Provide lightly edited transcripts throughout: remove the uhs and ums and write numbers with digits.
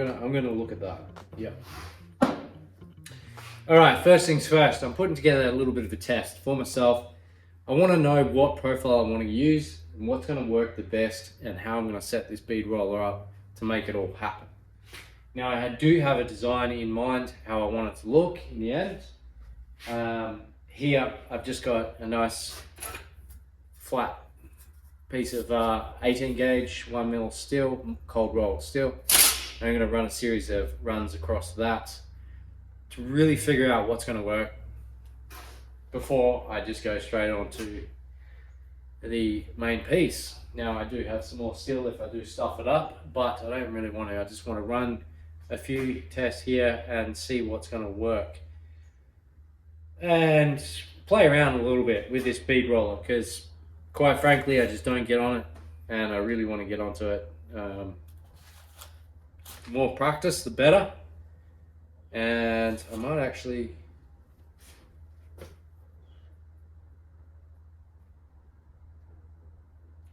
I'm gonna look at that. Yep. All right, first things first, I'm putting together a little bit of a test for myself. I want to know what profile I want to use and what's going to work the best and how I'm going to set this bead roller up to make it all happen. Now I do have a design in mind how I want it to look in the end. Here I've just got a nice flat piece of 18 gauge 1mm steel, cold rolled steel. I'm going to run a series of runs across that to really figure out what's going to work before I just go straight on to the main piece. Now I do have some more steel if I do stuff it up, but I don't really want to. I just want to run a few tests here and see what's going to work and play around a little bit with this bead roller, because quite frankly I just don't get on it and I really want to get onto it. The more practice the better, and I might actually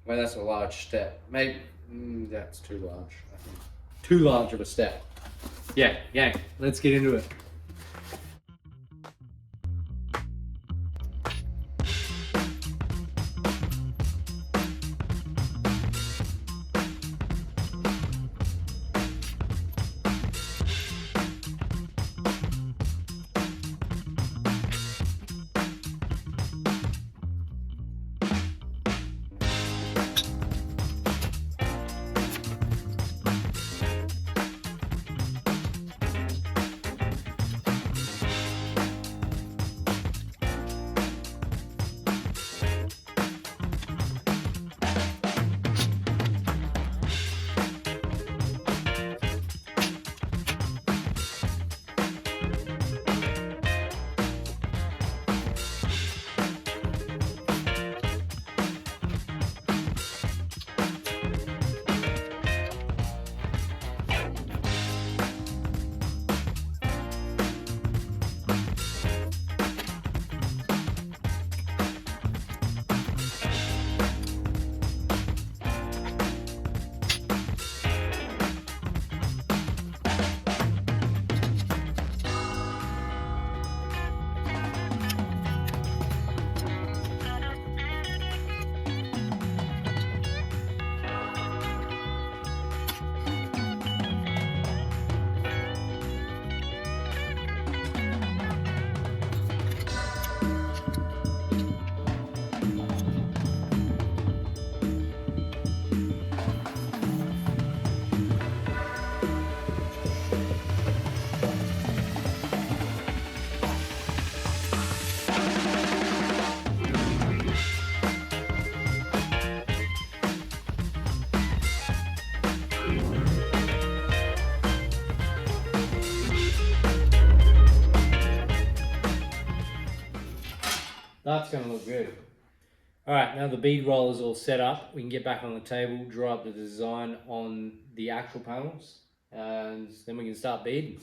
well, that's a large step. Maybe that's too large, I think. Too large of a step. Yeah, gang, let's get into it. That's going to look good. All right, now the bead roll is all set up. We can get back on the table, draw up the design on the actual panels, and then we can start beading.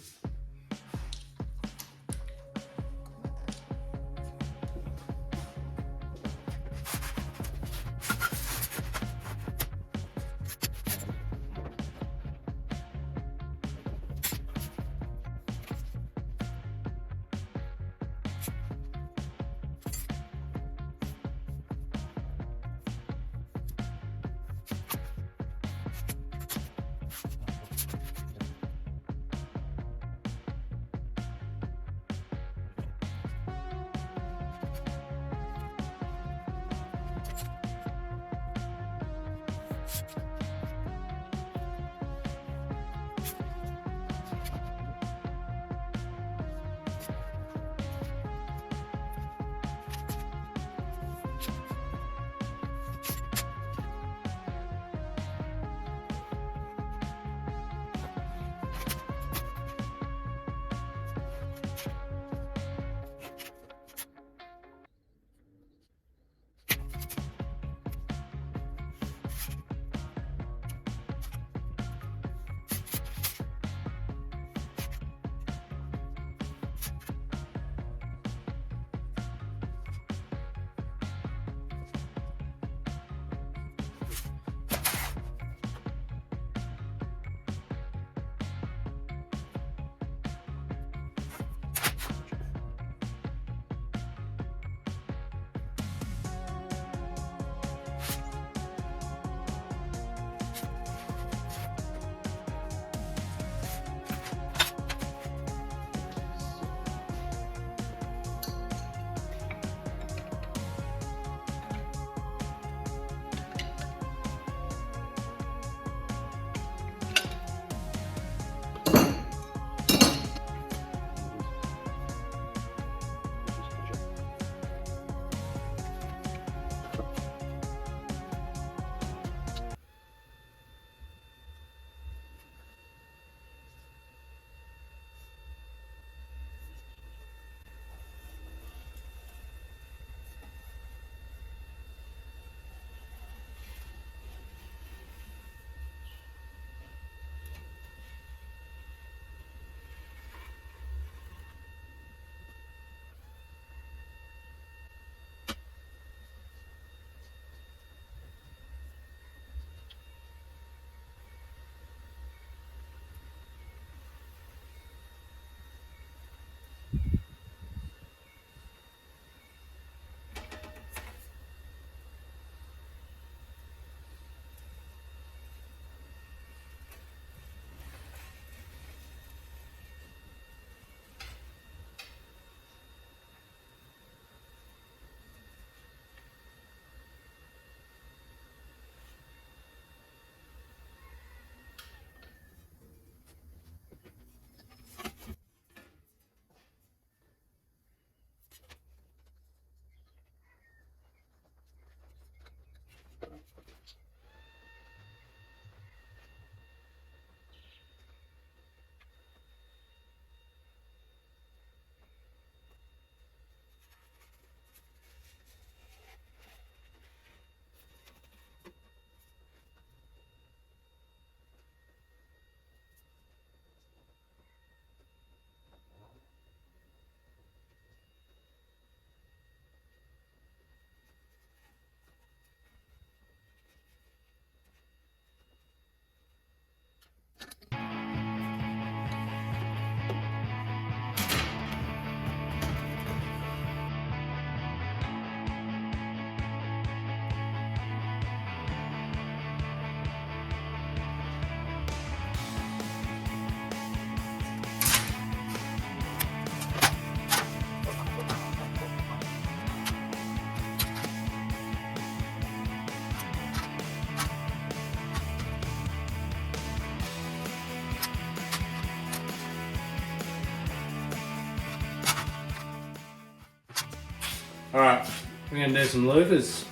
Alright, we're going to do some louvers.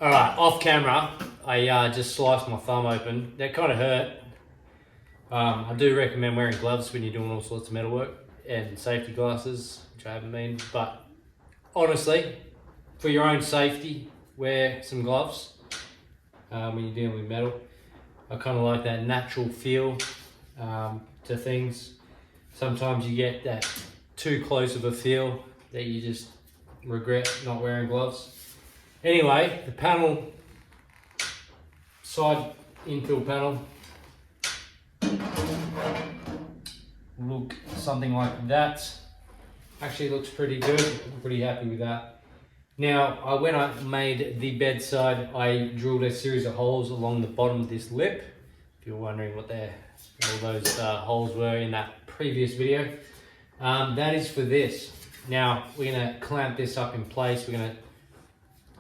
Alright, off camera, I just sliced my thumb open. That kind of hurt. I do recommend wearing gloves when you're doing all sorts of metalwork and safety glasses, which I haven't been. But honestly, for your own safety, wear some gloves when you're dealing with metal. I kind of like that natural feel to things. Sometimes you get that too close of a feel that you just regret not wearing gloves. Anyway, the panel, side infill panel, look something like that. Actually looks pretty good. I'm pretty happy with that. Now, when I made the bedside, I drilled a series of holes along the bottom of this lip. If you're wondering what all those holes were in that previous video. That is for this. Now, we're gonna clamp this up in place. We're gonna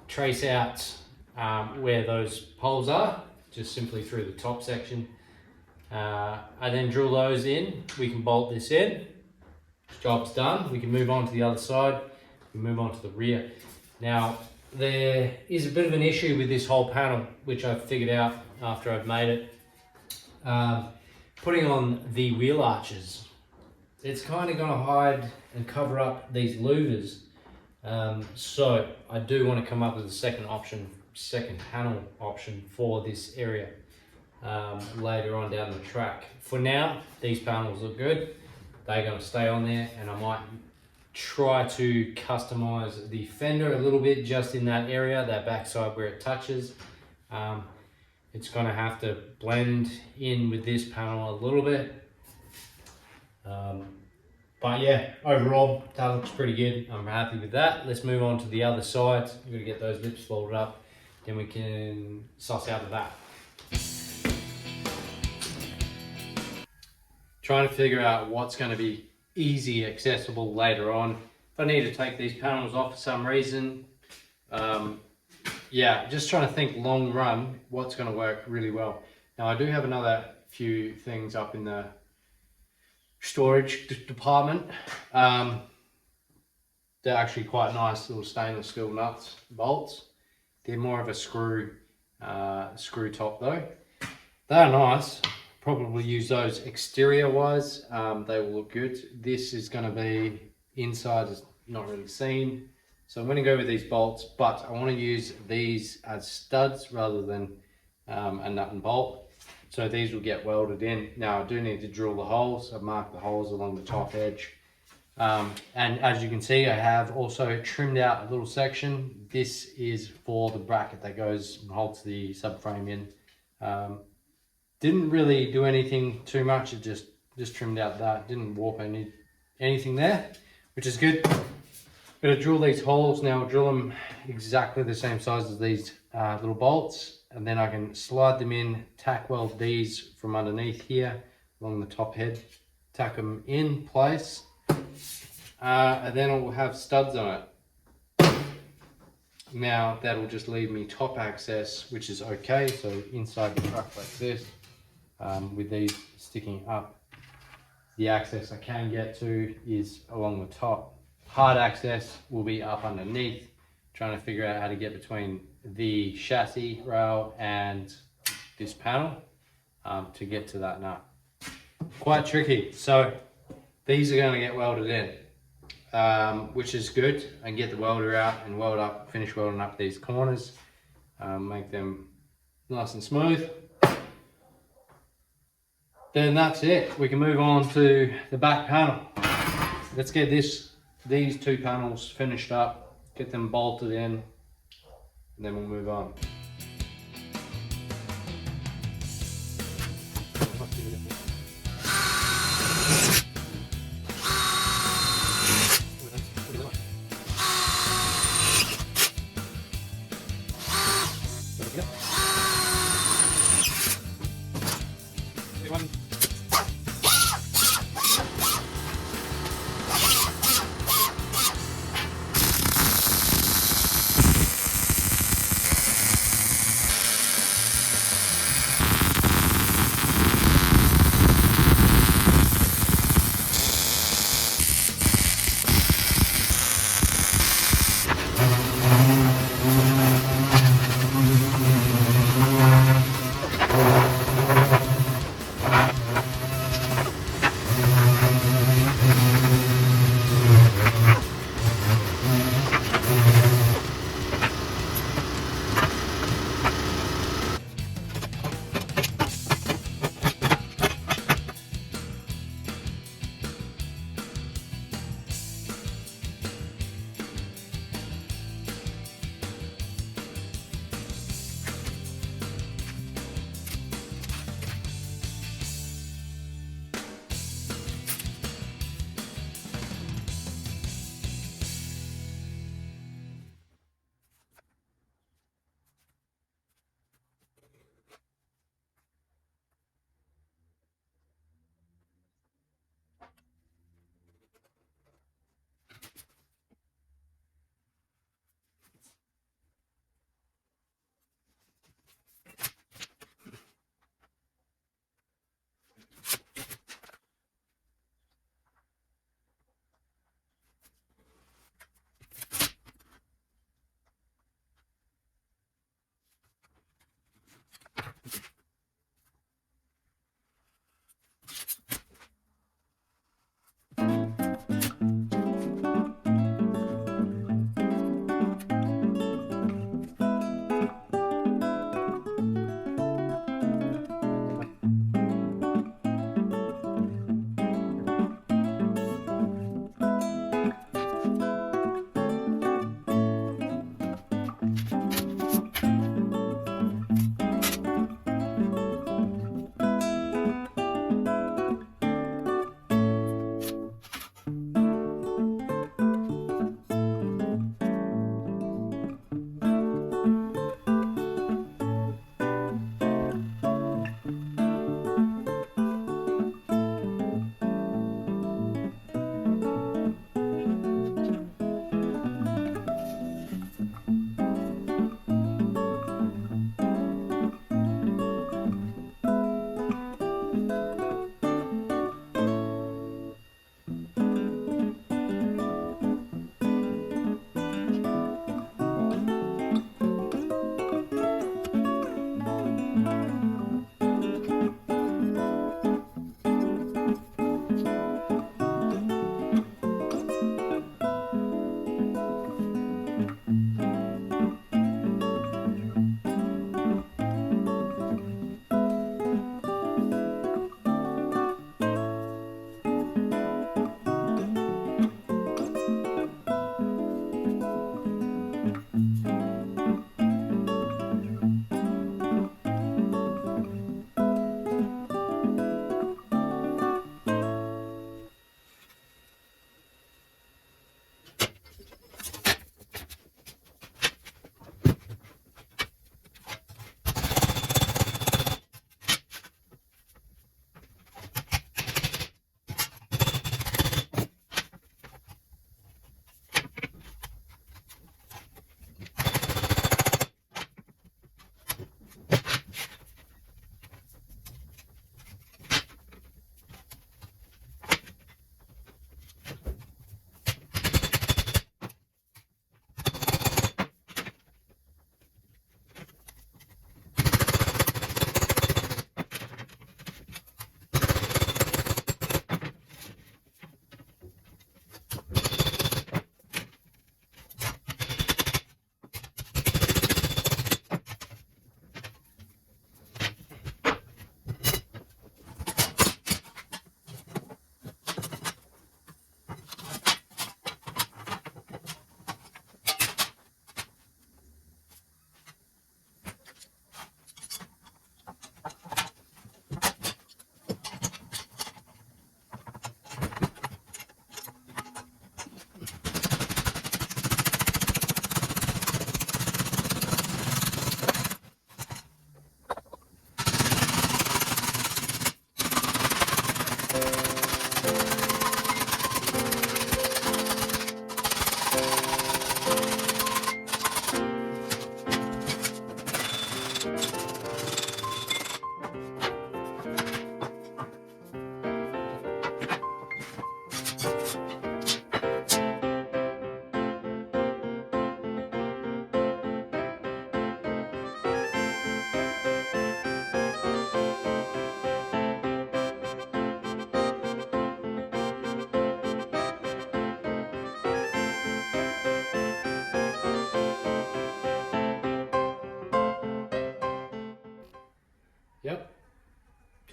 trace out where those holes are, just simply through the top section. I then drill those in. We can bolt this in. Job's done. We can move on to the other side. We move on to the rear. Now, there is a bit of an issue with this whole panel, which I've figured out after I've made it. Putting on the wheel arches. It's kind of going to hide and cover up these louvers. So I do want to come up with a second panel option for this area. later on down the track. For now, these panels look good. They're going to stay on there, and I might try to customize the fender a little bit just in that area, that backside where it touches. It's going to have to blend in with this panel a little bit. But yeah, overall, that looks pretty good. I'm happy with that. Let's move on to the other side. We've got to get those lips folded up, then we can suss out of that. Trying to figure out what's going to be easy accessible later on. If I need to take these panels off for some reason, yeah, just trying to think long run what's going to work really well. Now I do have another few things up in the storage department. They're actually quite nice little stainless steel nuts, bolts. They're more of a screw top though. They're nice. Probably use those exterior wise. They will look good. This is going to be inside, is not really seen. So I'm going to go with these bolts, but I want to use these as studs rather than a nut and bolt. So these will get welded in. Now I do need to drill the holes. I've marked the holes along the top edge. And as you can see, I have also trimmed out a little section. This is for the bracket that goes and holds the subframe in. Didn't really do anything too much. It just trimmed out that. Didn't warp anything there, which is good. Gonna drill these holes now. Drill them exactly the same size as these little bolts. And then I can slide them in, tack weld these from underneath here along the top head, tack them in place, and then it will have studs on it. Now that'll just leave me top access, which is okay. So inside the truck like this, with these sticking up, the access I can get to is along the top. Hard access will be up underneath. Trying to figure out how to get between the chassis rail and this panel to get to that nut. Quite tricky. So these are going to get welded in, which is good. I can get the welder out and finish welding up these corners, make them nice and smooth. Then that's it. We can move on to the back panel. Let's get these two panels finished up, get them bolted in, and then we'll move on.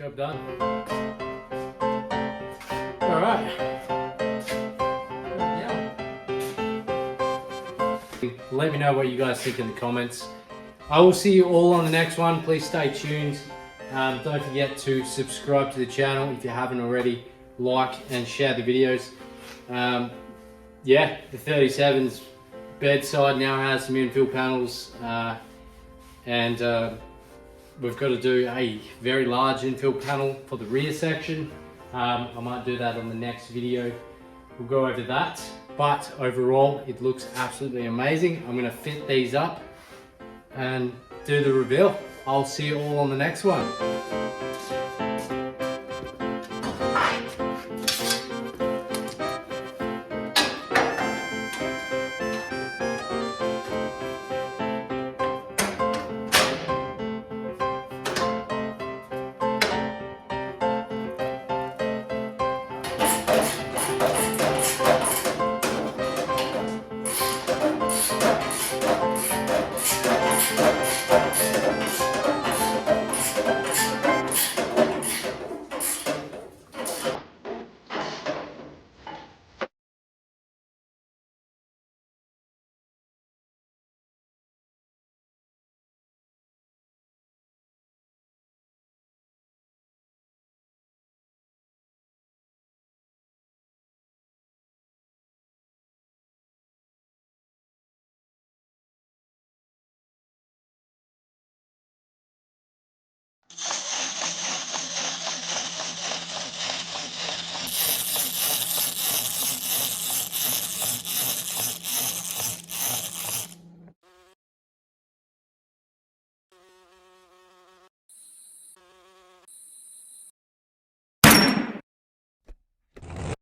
Job done. All right. Let me know what you guys think in the comments. I will see you all on the next one. Please stay tuned. Don't forget to subscribe to the channel if you haven't already. Like and share the videos. Yeah, the 37's bedside now has some infill panels, and we've got to do a very large infill panel for the rear section. I might do that on the next video. We'll go over that. But overall, it looks absolutely amazing. I'm gonna fit these up and do the reveal. I'll see you all on the next one.